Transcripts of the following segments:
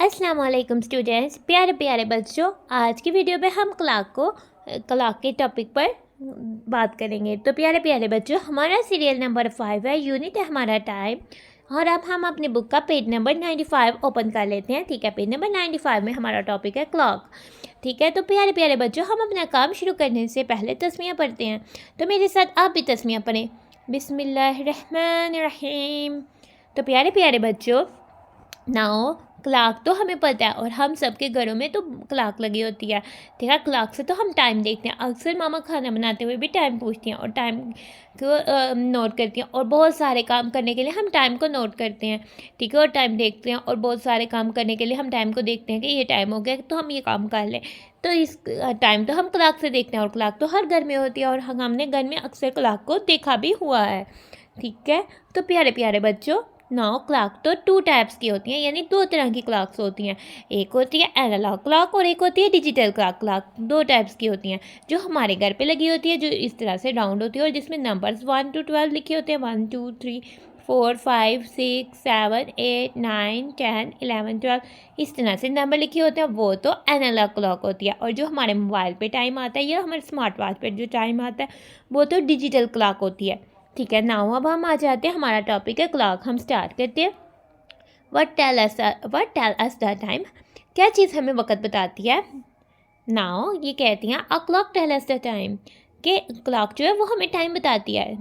अस्सलाम वालेकुम स्टूडेंट्स, प्यारे प्यारे बच्चों। आज की वीडियो में हम क्लाक के टॉपिक पर बात करेंगे। तो प्यारे प्यारे बच्चों, हमारा सीरियल नंबर 5 है, यूनिट है हमारा टाइम। और अब हम अपनी बुक का पेज नंबर 95 ओपन कर लेते हैं। ठीक है, पेज नंबर 95 में हमारा टॉपिक है क्लॉक। ठीक है, तो प्यारे प्यारे बच्चों, हम अपना काम शुरू करने से पहले तस्मीयाँ पढ़ते हैं। तो मेरे साथ आप भी तस्मीयाँ पढ़ें। बिस्मिल्लाहिर्रहमानिर्रहीम। तो प्यारे प्यारे बच्चों, नाउ क्लॉक तो हमें पता है और हम सबके घरों में तो क्लॉक लगी होती है। ठीक है, क्लॉक से तो हम टाइम देखते हैं। अक्सर मामा खाना बनाते हुए भी टाइम पूछती हैं और टाइम को नोट करती हैं। और बहुत सारे काम करने के लिए हम टाइम को नोट करते हैं। ठीक है, और टाइम देखते हैं। और बहुत सारे काम करने के लिए हम टाइम को देखते हैं कि ये टाइम हो गया तो हम ये काम कर लें। तो इस टाइम तो हम क्लॉक से देखते हैं और क्लॉक तो हर घर में होती है और हमने घर में अक्सर क्लॉक को देखा भी हुआ है। ठीक है, तो प्यारे प्यारे बच्चों, नाउ क्लॉक तो 2 टाइप्स की होती हैं, यानी 2 तरह की क्लॉक्स होती हैं। एक होती है एनालॉग क्लॉक और एक होती है डिजिटल क्लॉक। क्लॉक 2 टाइप्स की होती हैं, जो हमारे घर पे लगी होती है, जो इस तरह से राउंड होती है और जिसमें नंबर्स 1 to 12 लिखे होते हैं। 1 2 3 4 5 6 7 8 9 10 11 12 इस तरह से नंबर लिखे होते हैं, वो तो एनालॉग क्लॉक होती है। और जो हमारे मोबाइल पे टाइम आता है या हमारे स्मार्ट वॉच पर जो टाइम आता है, वो तो डिजिटल क्लॉक होती है। ठीक है, नाउ अब हम आ जाते हैं, हमारा टॉपिक है क्लॉक। हम स्टार्ट करते हैं। What tell us the time. क्या चीज़ हमें वक्त बताती है। नाउ ये कहती हैं a clock tell us the time, कि क्लॉक जो है वो हमें टाइम बताती है।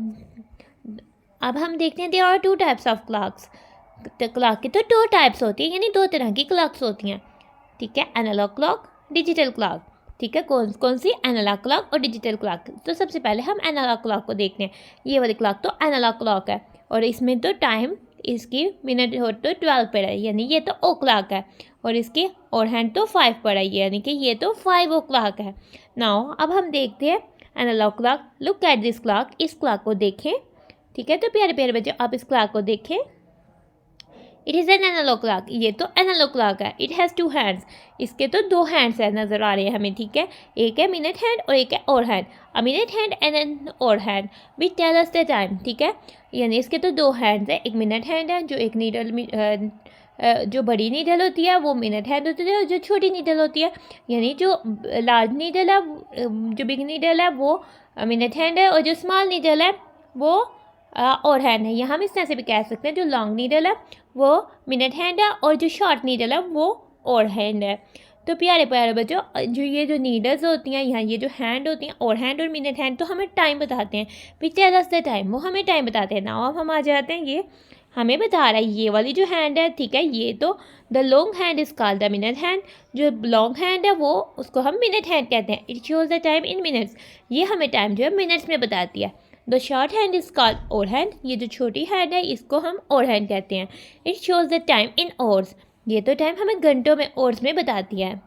अब हम देखते हैं there are 2 types of clocks. तो क्लॉक की तो 2 टाइप्स होती हैं, यानी 2 तरह की क्लॉक्स होती हैं। ठीक है, एनालॉग क्लॉक, डिजिटल क्लॉक। ठीक है, कौन कौन सी, एनालॉग क्लॉक और डिजिटल क्लॉक। तो सबसे पहले हम एनालॉग क्लॉक को देखते हैं। ये वाली क्लॉक तो एनालॉग क्लॉक है और इसमें तो टाइम इसकी मिनट हो तो 12 पर है, यानी ये तो ओ क्लॉक है। और इसकी और हैंड तो 5 पर है, यानी कि ये तो 5 ओ क्लॉक है। नाउ अब हम देखते हैं analogue clock. Look at this clock, इस क्लॉक को देखें। ठीक है, तो प्यारे प्यारे बच्चों, आप इस क्लॉक को देखें। It is an analogue clock, ये तो एनालॉग क्लॉक है। इट हैज़ 2 हैंड्स, इसके तो 2 हैंड्स है नज़र आ रहे हैं हमें। ठीक है, एक है मिनट हैंड और एक है hour hand. A minute hand and an hour hand which tell us the time. ठीक है, यानी इसके तो 2 हैंड्स है। एक मिनट हैंड है जो एक नीडल जो बड़ी नीडल होती है वो मिनट हैंड होती है, और जो छोटी नीडल होती है यानी जो लार्ज नीडल है, जो बिग नीडल है वो मिनट हैंड है, और जो स्मॉल नीडल है वो और हैंड है। या हम इस तरह से भी कह सकते हैं, जो लॉन्ग नीडल है वो मिनट हैंड है और जो शॉर्ट नीडल है वो और हैंड है। तो प्यारे प्यारे बच्चों, जो नीडल्स होती हैं यहाँ, ये जो हैंड होती हैं और हैंड और मिनट हैंड, तो हमें टाइम बताते हैं। Which tell us the time, वो हमें टाइम बताते हैं। नाउ अब हम आ जाते हैं, ये हमें बता रहा है ये वाली जो हैंड है। ठीक है, ये तो the long hand is called the minute hand. जो लॉन्ग हैंड है वो उसको हम मिनट हैंड कहते हैं। It shows the time in minutes, ये हमें टाइम जो है मिनट्स में बताती है। The short hand is called over hand, ये जो छोटी हैंड है इसको हम ओवर हैंड कहते हैं। It shows the time in hours, ये तो टाइम हमें घंटों में, आवर्स में बताती है।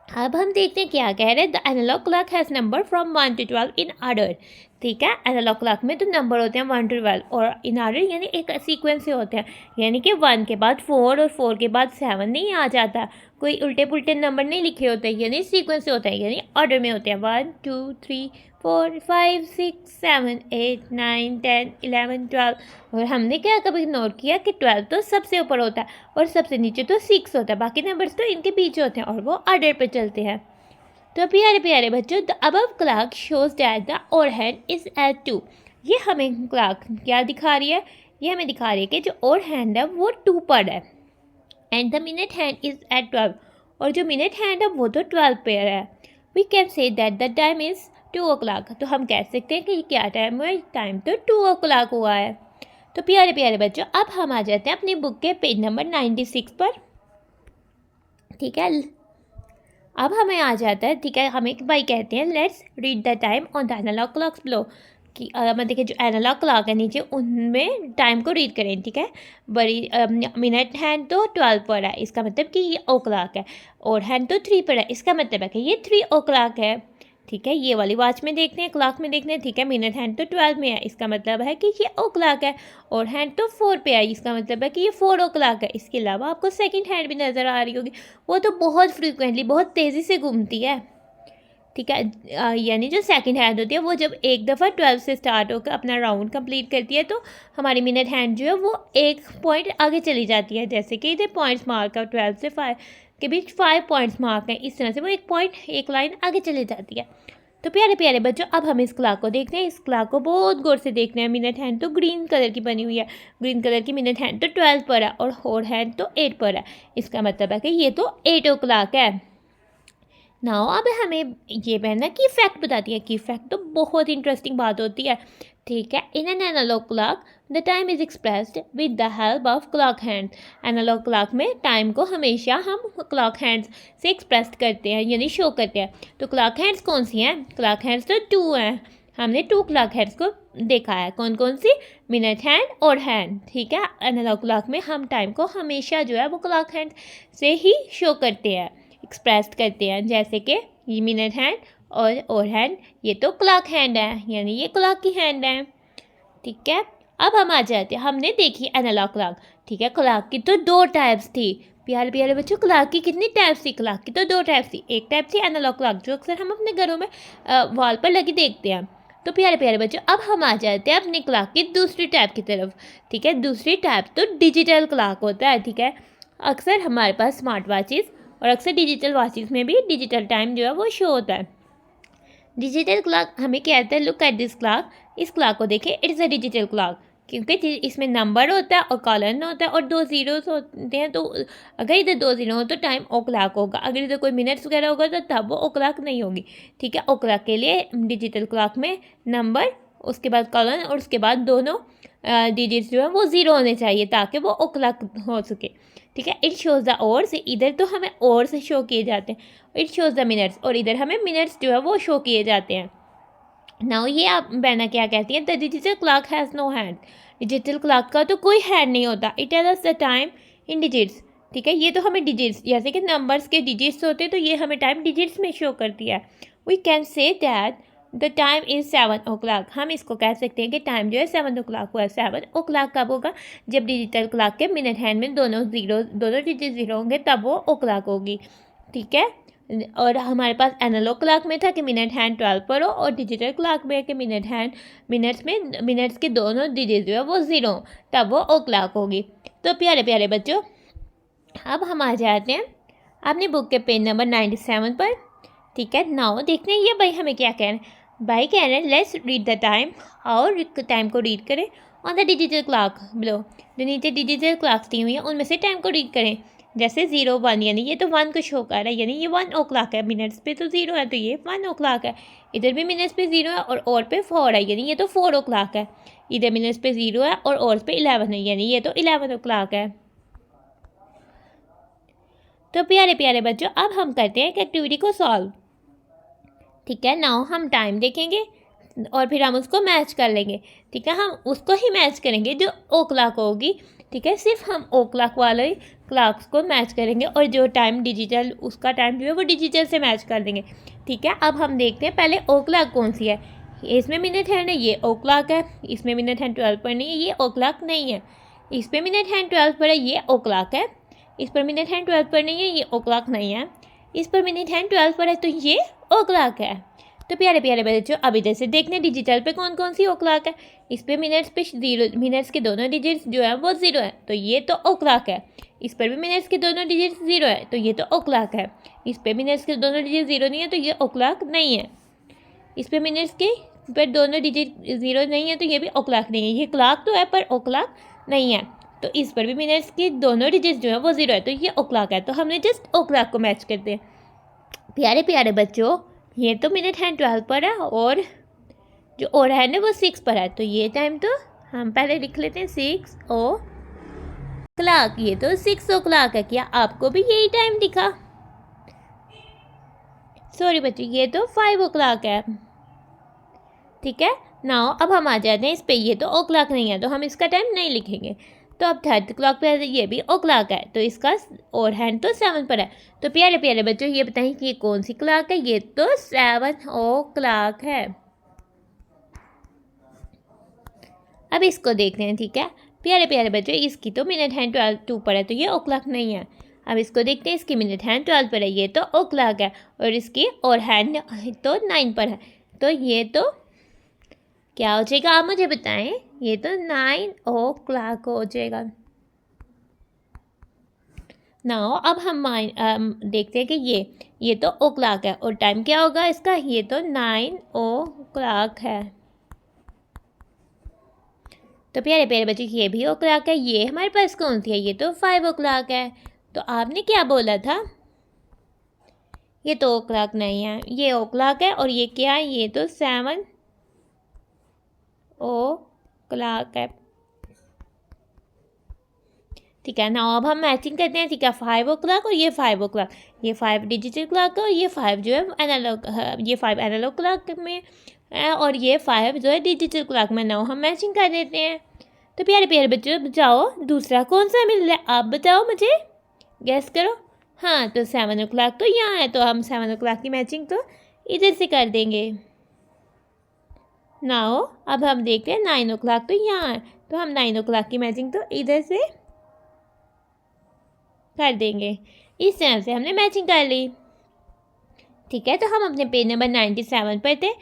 अब हम देखते हैं क्या कह रहे हैं। The analogue clock has number from 1 to 12 in order. ठीक है, एनालॉग क्लॉक में तो नंबर होते हैं 1 to 12 और इन ऑर्डर यानी एक सीक्वेंस से होते हैं। यानी कि 1 के बाद 4 और 4 के बाद 7 नहीं आ जाता, कोई उल्टे पुल्टे नंबर नहीं लिखे होते, यानी सीक्वेंस से होता है, यानी ऑर्डर में होते हैं। 1 2 3 4 5 6 7 8 9 10 11 12। और हमने क्या कभी नोट किया कि 12 तो सबसे ऊपर होता है और सबसे नीचे तो 6 होता है, बाकी नंबर्स तो इनके पीछे होते हैं और वो ऑर्डर पे चलते हैं। तो प्यारे प्यारे बच्चों, the above clock shows that the और हैंड इज एट 2। ये हमें क्लॉक क्या दिखा रही है, ये हमें दिखा रही है कि जो और हैंड है वो 2 पर है and the minute hand is at 12, और जो मिनट हैंड है वो तो 12 पर है। We can say that the time is 2 o'clock, तो हम कह सकते हैं कि ये क्या टाइम है, टाइम तो 2 o'clock हुआ है। तो प्यारे प्यारे बच्चों, अब हम आ जाते हैं अपनी बुक के पेज नंबर 96 पर। ठीक है, अब हमें आ जाता है। ठीक है, हमें भाई कहते हैं let's read the time on the analogue clocks below, कि मतलब कि जो एनालॉग क्लॉक है नीचे उनमें टाइम को रीड करें। ठीक है, बड़ी मिनट हैंड तो 12 पर है, इसका मतलब कि ये ओ क्लॉक है, और हैंड तो 3 पर है, इसका मतलब है कि ये 3 o'clock है। ठीक है, ये वाली वॉच में देखते हैं, क्लॉक में देखते हैं। ठीक है, मिनट हैंड तो 12 में है, इसका मतलब है कि ये ओ क्लॉक है, और हैंड तो 4 पे है, इसका मतलब है कि ये 4 o'clock है। इसके अलावा आपको सेकंड हैंड भी नज़र आ रही होगी, वो तो बहुत फ्रीक्वेंटली, बहुत तेज़ी से घूमती है। ठीक है। यानी जो सेकंड हैंड होती है वो जब एक दफ़ा 12 से स्टार्ट होकर अपना राउंड कंप्लीट करती है तो हमारी मिनट हैंड जो है वो एक पॉइंट आगे चली जाती है। जैसे कि इधर पॉइंट्स मार्क है 12 से 5 के बीच 5 पॉइंट्स मार्क हैं, इस तरह से वो एक पॉइंट एक लाइन आगे चली जाती है। तो प्यारे प्यारे बच्चों, अब हम इस क्लॉक को देखते हैं। इस क्लॉक को बहुत गौर से देखते हैं। मिनट हैंड तो ग्रीन कलर की बनी हुई है, ग्रीन कलर की मिनट हैंड तो 12 पर है और होर हैंड तो 8 पर है। इसका मतलब है कि ये तो 8 ओ क्लॉक है। नाउ अब हमें ये पढ़ना की फैक्ट बताती है। की फैक्ट तो बहुत इंटरेस्टिंग बात होती है, ठीक है। In an analogue clock the time is expressed with the help of clock hands. Analogue clock में टाइम को हमेशा हम क्लॉक हैंड्स से एक्सप्रेस करते हैं, यानी शो करते हैं। तो क्लॉक हैंड्स कौन सी हैं? क्लॉक हैंड्स तो 2 हैं। हमने 2 क्लॉक हैंड्स को देखा है। कौन कौन सी? मिनट हैंड और हैंड, ठीक है। एनालॉग क्लॉक में हम टाइम को हमेशा जो है वो क्लॉक हैंड से ही शो करते हैं, एक्सप्रेस करते हैं। जैसे कि ये मिनट हैंड और हैंड, ये तो क्लॉक हैंड है, यानी ये क्लॉक की हैंड है, ठीक है। अब हम आ जाते हैं, हमने देखी एनालॉग क्लॉक, ठीक है। क्लॉक की तो 2 टाइप्स थी। प्यारे प्यारे बच्चों, क्लॉक की कितनी टाइप्स थी? क्लॉक की तो 2 टाइप्स थी। एक टाइप थी एनालॉग क्लॉक, जो अक्सर हम अपने घरों में वॉल पर लगी देखते हैं। तो प्यारे प्यारे बच्चों, अब हम आ जाते हैं अपने क्लॉक की दूसरी टाइप की तरफ, ठीक है। दूसरी टाइप तो डिजिटल क्लॉक होता है, ठीक है। अक्सर हमारे पास स्मार्ट वॉचेस और अक्सर डिजिटल वॉचेस में भी डिजिटल टाइम जो है वो शो होता है। डिजिटल क्लॉक हमें कहते हैं, लुक एट दिस क्लॉक, इस क्लॉक को देखें, it is a digital clock, क्योंकि इसमें नंबर होता है और कॉलन होता है और 2 ज़ीरोस होते हैं। तो अगर इधर 2 ज़ीरो हो तो टाइम ओ क्लॉक होगा, अगर इधर कोई मिनट्स वगैरह होगा तो तब वो ओ क्लॉक नहीं होगी, ठीक है। ओ क्लॉक के लिए डिजिटल क्लॉक में नंबर, उसके बाद कॉलन और उसके बाद दोनों डिजिट्स जो है वो 0 होने चाहिए ताकि वो ओ क्लॉक हो सके, ठीक है। इट शोज़ द आवर्स, इधर तो हमें आवर्स शो किए जाते हैं। इट शोज़ द मिनट्स, और इधर हमें मिनट्स जो है वो शो किए जाते हैं। नाउ ये आप बहना क्या कहती है? The digital clock has no hand. Digital clock का तो कोई हैंड नहीं होता। It tells us the time in digits, ठीक है। ये तो हमें डिजिट्स, जैसे कि नंबर्स के डिजिट्स होते हैं तो ये हमें टाइम डिजिट्स में शो करती है। We can say that the time is 7 o'clock. हम इसको कह सकते हैं कि टाइम जो है 7 ओ क्लॉक हुआ है। 7 ओ क्लॉक कब होगा? जब डिजिटल क्लॉक के मिनट हैंड में दोनों डिजिट 0 होंगे, तब वो ओ क्लॉक होगी, ठीक है। और हमारे पास एनालॉग क्लॉक में था कि मिनट हैंड 12 पर हो, और डिजिटल क्लॉक में है कि मिनट हैंड मिनट्स के दोनों डिजिट जो है वो 0, तब वो ओ क्लॉक होगी। तो प्यारे प्यारे बच्चों, अब हम आ जाते हैं अपनी बुक के पेज नंबर 97 पर, ठीक है। नाउ देखते हैं ये भाई हमें क्या कह रहे हैं। भाई कह रहे हैं लेट्स रीड द टाइम, और टाइम को रीड करें on the digital clock below. जो नीचे डिजिटल क्लॉक्स दी हुई हैं उनमें से टाइम को रीड करें। जैसे 0 1, यानी ये तो 1 को शो कर रहा है, यानी ये 1 ओ क्लॉक है। मिनट्स पे तो 0 है तो ये 1 ओ क्लॉक है। इधर भी मिनट्स पे 0 है और पे 4 है, यानी ये तो 4 ओ क्लॉक है। इधर मिनट्स पे 0 है और पे 11 है, यानी ये तो 11 ओ क्लॉक है। तो प्यारे प्यारे बच्चों, अब हम करते हैं एक एक्टिविटी को सॉल्व, ठीक है। नाउ हम टाइम देखेंगे और फिर हम उसको मैच कर लेंगे, ठीक है। हम उसको ही मैच करेंगे जो ओ क्लॉक होगी, ठीक है। सिर्फ हम ओ क्लॉक वाले क्लॉक्स को मैच करेंगे और जो टाइम डिजिटल, उसका टाइम जो है वो डिजिटल से मैच कर देंगे, ठीक है। अब हम देखते हैं पहले ओ क्लॉक कौन सी है। इसमें मिनट हैंड है, ये ओ क्लॉक है। इसमें मिनट हैंड 12 पर नहीं है, ये ओ क्लॉक नहीं है। इस पर मिनट हैंड 12 पर है, ये ओ क्लॉक है। इस पर मिनट हैंड 12 पर नहीं है, ये ओ क्लॉक नहीं है। इस पर मिनट हैंड 12 पर है तो ये ओ क्लॉक है। तो प्यारे प्यारे बच्चों, अब इधर से देखने डिजिटल पे कौन कौन सी ओ क्लॉक है। इस पे 0, मिनट्स के दोनों डिजिट्स जो है वो 0 है, तो ये तो ओ क्लॉक है। इस पर भी मिनट्स के दोनों डिजिट्स 0 है, तो ये तो ओ क्लॉक है। इस पे मिनट्स के दोनों डिजिट 0 नहीं है, तो ये ओ क्लॉक नहीं है। इस पे मिनट्स के पर दोनों डिजिट 0 नहीं है, तो ये भी ओ क्लॉक नहीं है। ये क्लॉक तो है पर ओ क्लॉक नहीं है। तो इस पर भी मिनट्स के दोनों डिजिट जो है वो 0 है, तो ये ओ क्लॉक है। तो हमने जस्ट ओ क्लॉक को मैच करते हैं। प्यारे प्यारे बच्चों, ये तो मिनट हैंड 12 पर है और जो और हैंड है वो 6 पर है, तो ये टाइम तो हम पहले लिख लेते हैं 6 ओ क्लॉक। ये तो 6 ओ क्लॉक है। क्या आपको भी यही टाइम दिखा? सॉरी बच्चों, ये तो 5 ओ क्लॉक है, ठीक है। नाउ अब हम आ जाते हैं इस पे, ये तो ओ क्लॉक नहीं है तो हम इसका टाइम नहीं लिखेंगे। तो अब 3rd क्लॉक पे ये भी ओ क्लॉक है, तो इसका और हैंड तो 7 पर है। तो प्यारे प्यारे बच्चों, ये बताएं कि ये कौन सी क्लॉक है? ये तो 7 ओ क्लॉक है। अब इसको देखते हैं, ठीक है। प्यारे प्यारे बच्चों, इसकी तो मिनट हैंड 2 पर है, तो ये ओ क्लॉक नहीं है। अब इसको देखते हैं, इसकी मिनट हैंड 12 पर है, ये तो ओ क्लॉक है, और इसकी और हैंड तो 9 पर है, तो ये तो क्या हो जाएगा आप मुझे बताएं, ये तो 9 ओ क्लॉक हो जाएगा। नाउ अब हम देखते हैं कि ये तो ओ क्लॉक है, और टाइम क्या होगा इसका, ये तो 9 ओ क्लॉक है। तो प्यारे प्यारे बच्चे, ये भी ओ क्लॉक है, ये हमारे पास कौन सी है, ये तो 5 ओ क्लॉक है। तो आपने क्या बोला था, ये तो ओ क्लॉक नहीं है, ये ओ क्लॉक है, और ये क्या है, ये तो 7 ओ क्लॉक है। ठीक है ना, अब हम मैचिंग करते हैं। ठीक है, 5 ओ क्लॉक और ये 5 ओ क्लॉक, ये 5 डिजिटल क्लॉक है, और ये 5 जो है एनालॉग, ये 5 एनालॉग क्लॉक में है, और ये 5 जो है डिजिटल क्लॉक में। नाउ हम मैचिंग कर देते हैं। तो प्यारे प्यारे बच्चों, बताओ दूसरा कौन सा मिल रहा है, आप बताओ मुझे, गैस करो। हाँ, तो 7 ओ क्लॉक तो यहाँ है, तो हम 7 ओ क्लॉक की मैचिंग तो इधर से कर देंगे। नाउ अब हम देखते हैं 9 ओ क्लॉक तो यहाँ है, तो हम 9 ओ क्लॉक की मैचिंग तो इधर से कर देंगे। इस तरह से हमने मैचिंग कर ली। ठीक है, तो हम अपने पेज नंबर 97 पर थे।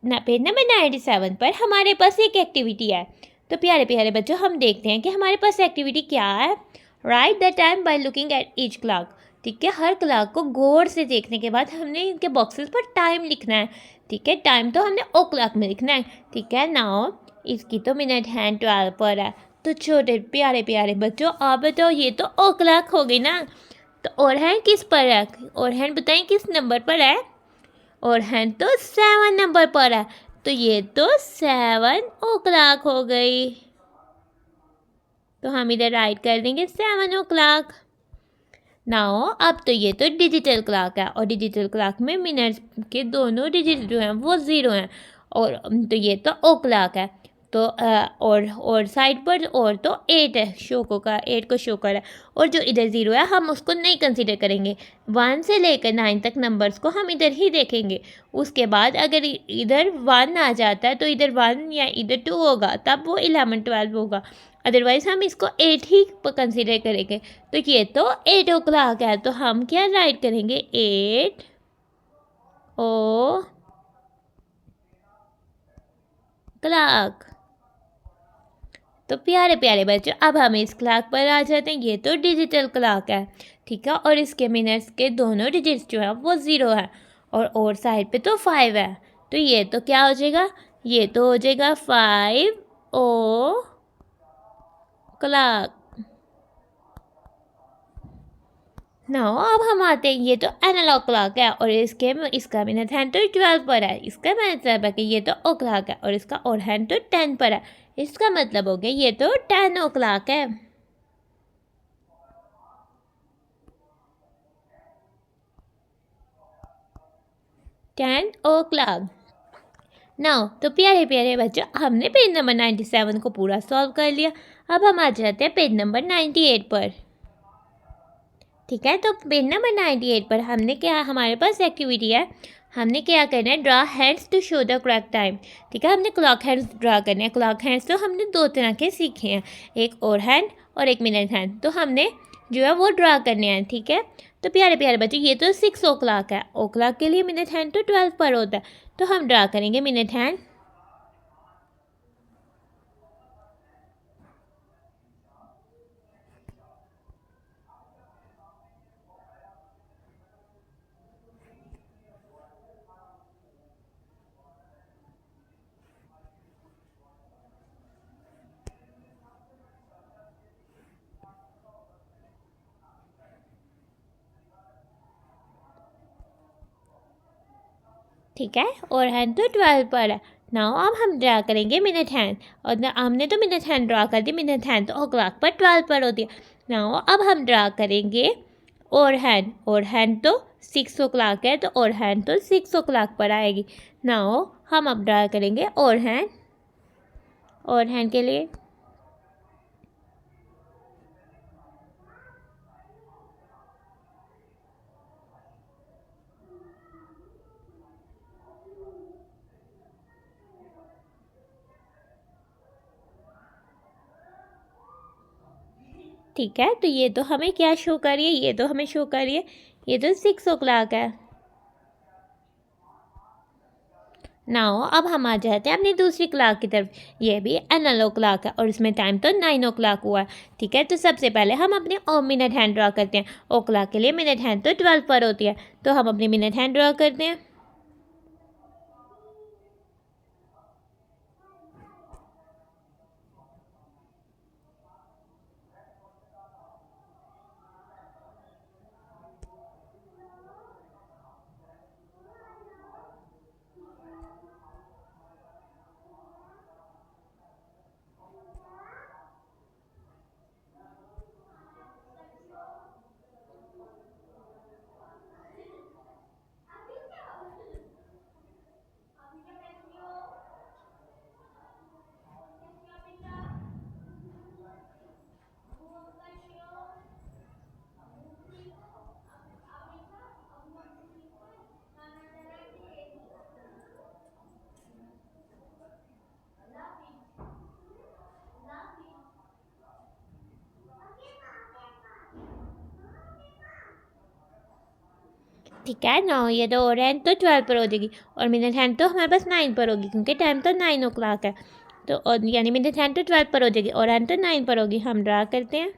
पेज नंबर 97 पर हमारे पास एक एक्टिविटी है। तो प्यारे प्यारे बच्चों, हम देखते हैं कि हमारे पास एक्टिविटी क्या है। Right the time by looking at each clock. ठीक है, हर क्लॉक को गौर से देखने के बाद हमने इनके बॉक्सेस पर टाइम लिखना है। ठीक है, टाइम तो हमने ओ क्लॉक में लिखना है। ठीक है, नाउ इसकी तो मिनट हैंड 12 पर है। तो छोटे प्यारे प्यारे बच्चों, आप बताओ, ये तो ओ क्लॉक हो गई ना। तो और हैंड किस पर है, और हैंड बताएं किस नंबर पर है, और हैंड तो 7 नंबर पर है, तो ये तो 7 ओ क्लॉक हो गई। तो हम इधर राइट कर देंगे 7 ओ क्लॉक। नाउ अब तो ये तो डिजिटल क्लॉक है, और डिजिटल क्लॉक में मिनट्स के दोनों डिजिट जो हैं वो 0 हैं, और तो ये तो ओ क्लॉक है। तो और साइड पर और तो 8 है, शो को का 8 को शो कर है, और जो इधर 0 है हम उसको नहीं कंसीडर करेंगे। 1 से लेकर 9 तक नंबर्स को हम इधर ही देखेंगे। उसके बाद अगर इधर 1 आ जाता है तो इधर 1 या इधर 2 होगा, तब वो 11 12 होगा, अदरवाइज हम इसको 8 ही कंसीडर करेंगे। तो ये तो 8 ओ क्लॉक है, तो हम क्या राइट करेंगे, 8 ओ क्लॉक। तो प्यारे प्यारे बच्चों, अब हम इस क्लॉक पर आ जाते हैं। ये तो डिजिटल क्लॉक है, ठीक है, और इसके मिनट्स के दोनों डिजिट्स जो है वो 0 है, और साइड पे तो 5 है। तो ये तो क्या हो जाएगा, ये तो हो जाएगा 5 ओ क्लॉक। नाउ अब हम आते हैं, ये तो एनालॉग क्लॉक है, और इसका मिनट हैंड तो 12 पर है। इसका मतलब है कि ये तो ओ क्लॉक है, और इसका और हैंड तो 10 पर है। इसका मतलब हो गया ये तो 10 ओ क्लॉक है। 10 ओ क्लॉक। नाउ तो प्यारे प्यारे बच्चों, हमने पेज नंबर 97 को पूरा सॉल्व कर लिया। अब हम आ जाते हैं पेज नंबर 98 पर। ठीक है, तो पेज नंबर 98 पर हमने क्या, हमारे पास एक्टिविटी है। हमने क्या करना है, draw hands to show the correct time. ठीक है, हमने क्लॉक हैंड्स ड्रा करने हैं। क्लॉक हैंड्स तो हमने दो तरह के सीखे हैं, एक और हैंड और एक मिनट हैंड। तो हमने जो है वो ड्रा करने हैं। ठीक है, तो प्यारे प्यारे बच्चे, ये तो 6 ओ क्लॉक है। ओ क्लॉक के लिए मिनट हैंड तो 12 पर होता है, तो हम ड्रा करेंगे मिनट हैंड। ठीक है, और हैंड तो 12 पर है। नाउ अब हम ड्रा करेंगे मिनट हैंड, और हमने तो मिनट हैंड ड्रा कर दी। मिनट हैंड तो ओ क्लॉक पर 12 पर होती है। नाउ अब हम ड्रा करेंगे और हैंड तो 6 ओ क्लॉक है, तो और हैंड तो 6 ओ क्लॉक पर आएगी। नाउ हम अब ड्रा करेंगे और हैंड के लिए। ठीक ठीक है, तो ये तो हमें क्या शो कर रही है, ये तो हमें शो कर रही है, ये तो 6 o'clock है। नाउ अब हम आ जाते हैं अपनी दूसरी क्लॉक की तरफ। ये भी एनालॉग क्लॉक है और इसमें टाइम तो 9 o'clock हुआ है। ठीक है, तो सबसे पहले हम अपने मिनट हैंड ड्रॉ करते हैं। ओ क्लॉक के लिए मिनट हैंड तो 12 पर होती है, तो हम अपनी मिनट हैंड ड्रॉ करते हैं। ठीक है, नाउ ये तो और हैंड तो 12 पर हो जाएगी और मिनट हैंड तो हमारे पास 9 पर होगी, क्योंकि टाइम तो 9 o'clock है। तो और यानी मिनट हैंड तो 12 पर हो जाएगी और हैंड तो 9 पर होगी। हम ड्रा करते हैं।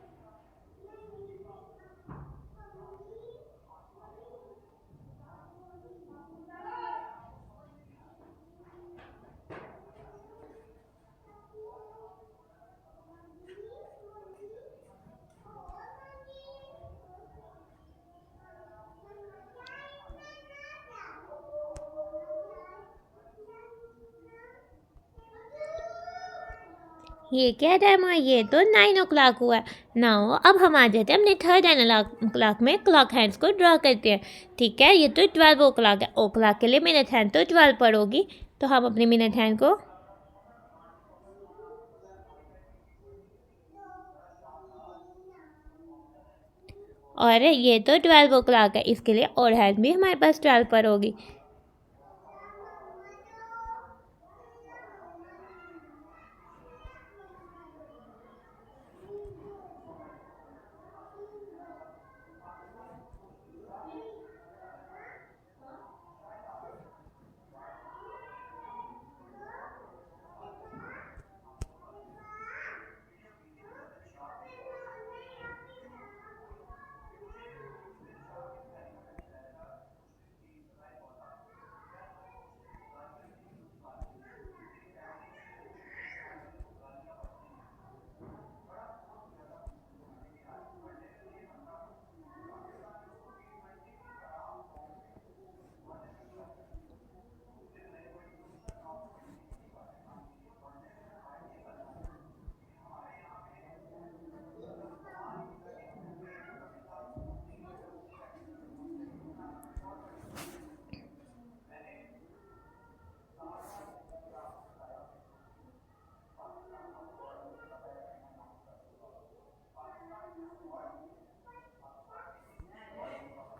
ये क्या टाइम हुआ, ये तो 9 o'clock हुआ है। नाउ अब हम आ जाते हैं अपने थर्ड एनालॉग क्लॉक में। क्लॉक हैंड्स को ड्रॉ करते हैं। ठीक है, ये तो 12 o'clock है। ओ क्लॉक के लिए मिनट हैंड तो 12 पर होगी, तो हम अपनी मिनट हैंड को, और ये तो 12 o'clock है, इसके लिए और हैंड भी हमारे पास 12 पर होगी।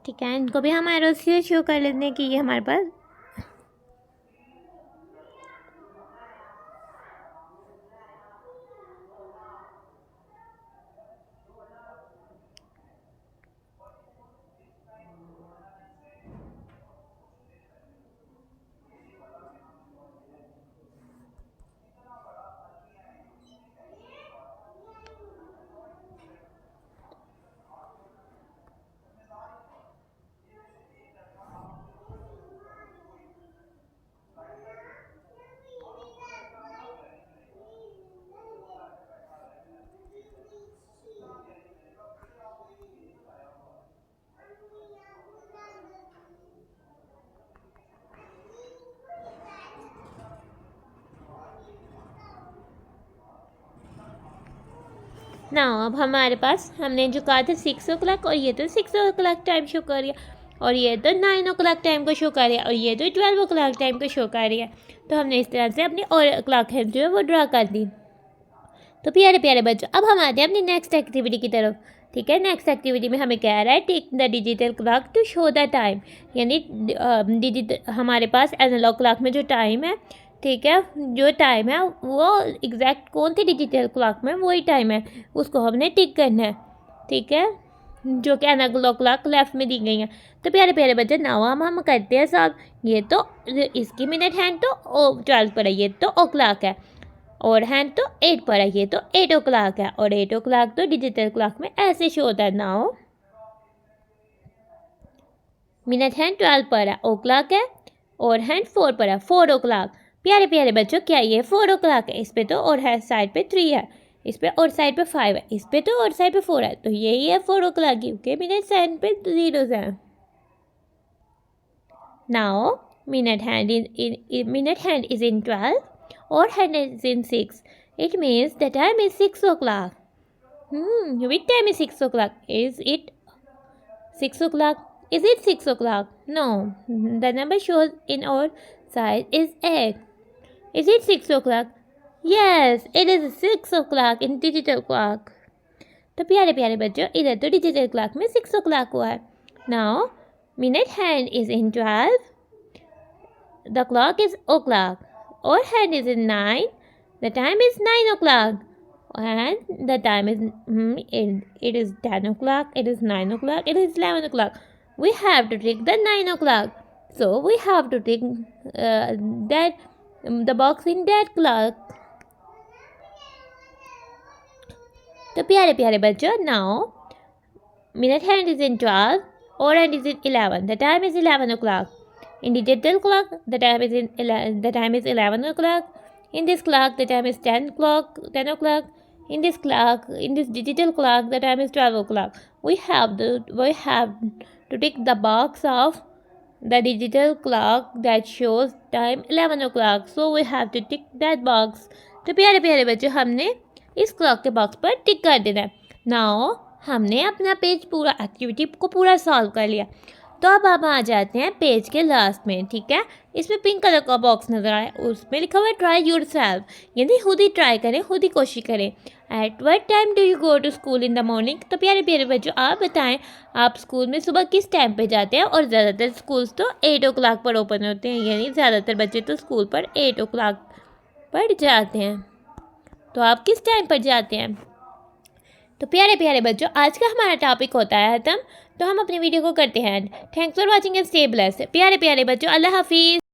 ठीक है, इनको भी हम एरो से शो कर लेते हैं कि ये हमारे पास। ना अब हमारे पास हमने जो कहा था 6 o'clock, और ये तो 6 o'clock टाइम शो कर रही है, और ये तो 9 o'clock टाइम को शो कर रही है, और ये तो 12 o'clock टाइम को शो कर रही है। तो हमने इस तरह से अपनी और क्लॉक हैंड जो है वो ड्रा कर दी। तो प्यारे प्यारे बच्चों, अब हम आते हैं अपनी नेक्स्ट एक्टिविटी की तरफ। ठीक है, नेक्स्ट एक्टिविटी में हमें कह रहा है take the digital clock to show the time, यानी हमारे पास एनालॉग क्लॉक में जो टाइम है, ठीक है, जो टाइम है वो एग्जैक्ट कौन सी डिजिटल क्लॉक में वही टाइम है, उसको हमने टिक करना है। ठीक है, जो कि एनालॉग क्लॉक लेफ्ट में दी गई हैं। तो प्यारे प्यारे बच्चे नाउ हम करते हैं सब। ये तो इसकी मिनट हैंड तो 12 पर है, ये तो ओ क्लॉक है, और हैंड तो 8 पर है, ये तो 8 ओ क्लॉक है, और 8 ओ क्लॉक तो डिजिटल क्लॉक में ऐसे शो होता है। नाउ मिनट हैंड 12 पर है, ओ क्लॉक है, और हैंड 4 पर है, 4 ओ क्लॉक। प्यारे प्यारे बच्चों क्या ये 4 ओ क्लॉक है? इस पे तो और है साइड पे 3 है, इस पे और साइड पे 5 है, इस पे तो और साइड पे 4 है, तो यही है 4 ओ क्लॉक, क्योंकि मिनट हैंड पे जीरोस हैं। Now minute hand is in 12 or hand is in 6. It means the time is 6 o'clock. Which time is 6 o'clock? Is it 6 o'clock? Is it 6 o'clock? No. The number shows in our side is 8. Is it 6 o'clock? Yes, it is 6 o'clock in digital clock. तो प्यारे प्यारे बच्चों इधर तो digital clock में 6 o'clock हुआ है. Now minute hand is in 12. The clock is o'clock. Our hand is in 9. The time is 9 o'clock. And the time is it is 10 o'clock. It is 9 o'clock. It is 11 o'clock. We have to take the 9 o'clock. So we have to take that the box in that clock. तो प्यारे प्यारे बच्चों now minute hand is in 12. Our hand is in 11. The time is 11 o'clock. In digital clock, the time is 11 o'clock. In this clock, the time is 10 o'clock. In this digital clock, the time is 12 o'clock. We have to take the box of the digital clock that shows time 11 o'clock. So we have to tick that box. तो प्यारे प्यारे बच्चों हमने इस clock के box पर टिक कर देना है. नाउ हमने अपना पेज पूरा एक्टिविटी को पूरा सॉल्व कर लिया. तो अब हम आ जाते हैं पेज के लास्ट में. ठीक है, इसमें पिंक कलर का बॉक्स नजर आया, उसमें लिखा हुआ है ट्राई योर सेल्फ, यानी खुद ही ट्राई करें, खुद ही कोशिश करें. At what time do you go to school in the morning? तो प्यारे प्यारे बच्चों आप बताएं आप स्कूल में सुबह किस टाइम पे जाते हैं. और ज़्यादातर स्कूल्स तो 8 o'clock पर ओपन होते हैं, यानी ज़्यादातर बच्चे तो स्कूल पर 8 o'clock पर जाते हैं. तो आप किस टाइम पर जाते हैं? तो प्यारे प्यारे बच्चों आज का हमारा टॉपिक होता है खत्म. तो हम अपनी वीडियो को करते हैं. Thanks for watching and stay blessed. प्यारे प्यारे बच्चों अल्लाह हाफिज़.